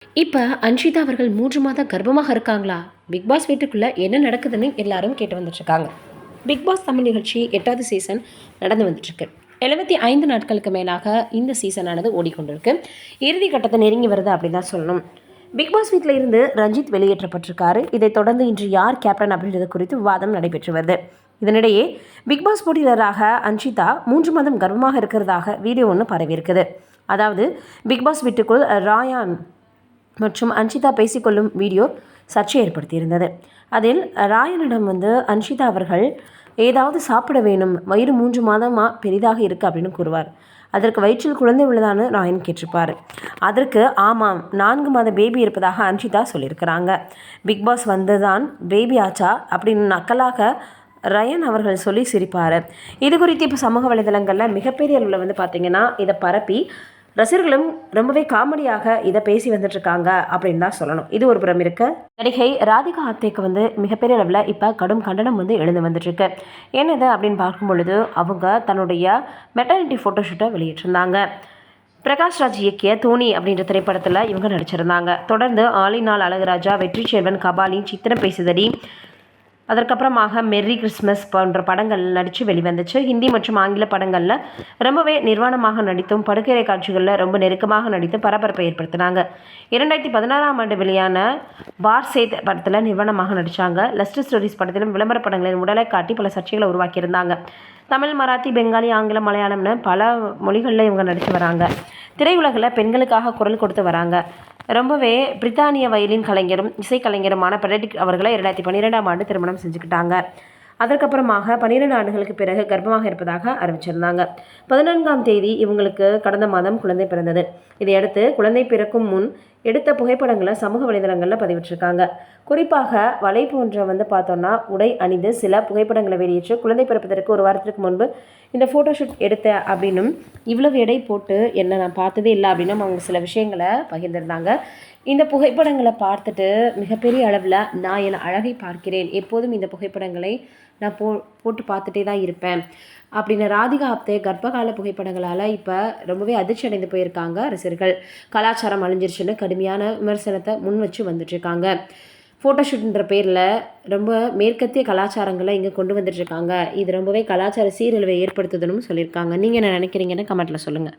இப்போ அன்ஷிதா அவர்கள் 3 மாத கர்ப்பமாக இருக்காங்களா? பிக் பாஸ் வீட்டுக்குள்ளே என்ன நடக்குதுன்னு எல்லாரும் கேட்டு வந்துட்டுருக்காங்க. பிக் பாஸ் தமிழ் நிகழ்ச்சி 8வது சீசன் நடந்து வந்துட்டுருக்கு. 75 நாட்களுக்கு மேலாக இந்த சீசனானது ஓடிக்கொண்டிருக்கு. இறுதி கட்டத்தை நெருங்கி வருது அப்படின்னு தான் சொல்லணும். பிக் பாஸ் வீட்டில் இருந்து ரஞ்சித் வெளியேற்றப்பட்டிருக்காரு. இதைத் தொடர்ந்து இன்று யார் கேப்டன் அப்படின்றது குறித்து விவாதம் நடைபெற்று வருது. இதனிடையே பிக் பாஸ் போட்டியாளராக அன்ஷிதா 3 மாதம் கர்ப்பமாக இருக்கிறதாக வீடியோ ஒன்று பரவி இருக்குது. அதாவது பிக் பாஸ் வீட்டுக்குள் ராயான் மற்றும் அன்ஷிதா பேசிக்கொள்ளும் வீடியோ சர்ச்சை ஏற்படுத்தியிருந்தது. அதில் ராயனிடம் அன்ஷிதா அவர்கள் ஏதாவது சாப்பிட வேணும், வயிறு 3 மாதமாக பெரிதாக இருக்குது அப்படின்னு கூறுவார். அதற்கு வயிற்றில் குழந்தை உள்ளதான்னு ராயன் கேட்டிருப்பார். அதற்கு ஆமாம், 4 மாத பேபி இருப்பதாக அன்ஷிதா சொல்லியிருக்கிறாங்க. பிக் பாஸ் தான் பேபி ஆச்சா அப்படின்னு நக்கலாக ரயன் அவர்கள் சொல்லி சிரிப்பார். இது குறித்து இப்போ சமூக வலைதளங்களில் மிகப்பெரிய அளவில் பார்த்திங்கன்னா இதை பரப்பி ரசிகர்களும் ரொம்பவே காமெடியாக இதை பேசி வந்துட்டுருக்காங்க அப்படின்னு தான் சொல்லணும். இது ஒரு புறம் இருக்க, நடிகை ராதிகா ஆப்தேக்கு மிகப்பெரிய அளவில் இப்போ கடும் கண்டனம் எழுந்து வந்துட்டுருக்கு. என்னது அப்படின்னு பார்க்கும் பொழுது அவங்க தன்னுடைய மெட்டர்னிட்டி ஃபோட்டோஷூட்டை வெளியிட்டிருந்தாங்க. பிரகாஷ்ராஜ் இயக்கிய தோனி அப்படின்ற திரைப்படத்தில் இவங்க நடிச்சிருந்தாங்க. தொடர்ந்து ஆலினால் அழகுராஜா, வெற்றி செல்வன், கபாலி, சித்திரம் பேசுதடி, அதற்கப்புறமாக மெர்ரி கிறிஸ்மஸ் போன்ற படங்கள் நடித்து வெளிவந்துச்சு. ஹிந்தி மற்றும் ஆங்கில படங்களில் ரொம்பவே நிர்வாணமாக நடித்தும் படுக்கரை காட்சிகளில் ரொம்ப நெருக்கமாக நடித்து பரபரப்பை ஏற்படுத்தினாங்க. 2016ஆம் ஆண்டு வெளியான பார்சேத் படத்தில் நிர்வாணமாக நடித்தாங்க. லஸ்ட் ஸ்டோரிஸ் படத்திலும் விளம்பர படங்களின் உடலை காட்டி பல சர்ச்சைகளை உருவாக்கியிருந்தாங்க. தமிழ், மராத்தி, பெங்காலி, ஆங்கிலம், மலையாளம்னு பல மொழிகளில் இவங்க நடித்து வராங்க. திரையுலகில் பெண்களுக்காக குரல் கொடுத்து வராங்க. ரொம்பவே பிரித்தானிய வயலின் கலைஞரும் இசைக்கலைஞருமான பெனடிக்ட் அவர்களை 2012ஆம் ஆண்டு திருமணம் செஞ்சுக்கிட்டாங்க. அதற்கப்புறமாக 12 ஆண்டுகளுக்கு பிறகு கர்ப்பமாக இருப்பதாக அறிவிச்சிருந்தாங்க. 14ஆம் தேதி இவங்களுக்கு கடந்த மாதம் குழந்தை பிறந்தது. இதையடுத்து குழந்தை பிறக்கும் முன் எடுத்த புகைப்படங்களை சமூக வலைதளங்களில் பதிவிட்டிருக்காங்க. குறிப்பாக வலை போன்ற பார்த்தோன்னா உடை அணிந்து சில புகைப்படங்களை வெளியிட்டு குழந்தை பிறப்பதற்கு ஒரு வாரத்திற்கு முன்பு இந்த ஃபோட்டோஷூட் எடுத்த அப்படின்னும், இவ்வளவு எடை போட்டு என்ன நான் பார்த்ததே இல்லை அப்படின்னும் அவங்க சில விஷயங்களை பகிர்ந்திருந்தாங்க. இந்த புகைப்படங்களை பார்த்துட்டு மிகப்பெரிய அளவில் நான் என் அழகை பார்க்கிறேன், எப்போதும் இந்த புகைப்படங்களை நான் போட்டு பார்த்துட்டே தான் இருப்பேன் அப்படின்னு ராதிகா ஆப்தே கர்ப்பகால புகைப்படங்களால் இப்போ ரொம்பவே அதிர்ச்சி அடைந்து போயிருக்காங்க ரசிகர்கள். கலாச்சாரம் அழிஞ்சிருச்சுன்னு கடுமையான விமர்சனத்தை முன் வச்சு வந்துட்டுருக்காங்க. ஃபோட்டோஷூட்ன்ற பேரில் ரொம்ப மேற்கத்திய கலாச்சாரங்களை இங்கே கொண்டு வந்துட்டுருக்காங்க. இது ரொம்பவே கலாச்சார சீரழிவை ஏற்படுத்துதுன்னு சொல்லியிருக்காங்க. நீங்கள் என்ன நினைக்கிறீங்கன்னு கமெண்ட்டில் சொல்லுங்கள்.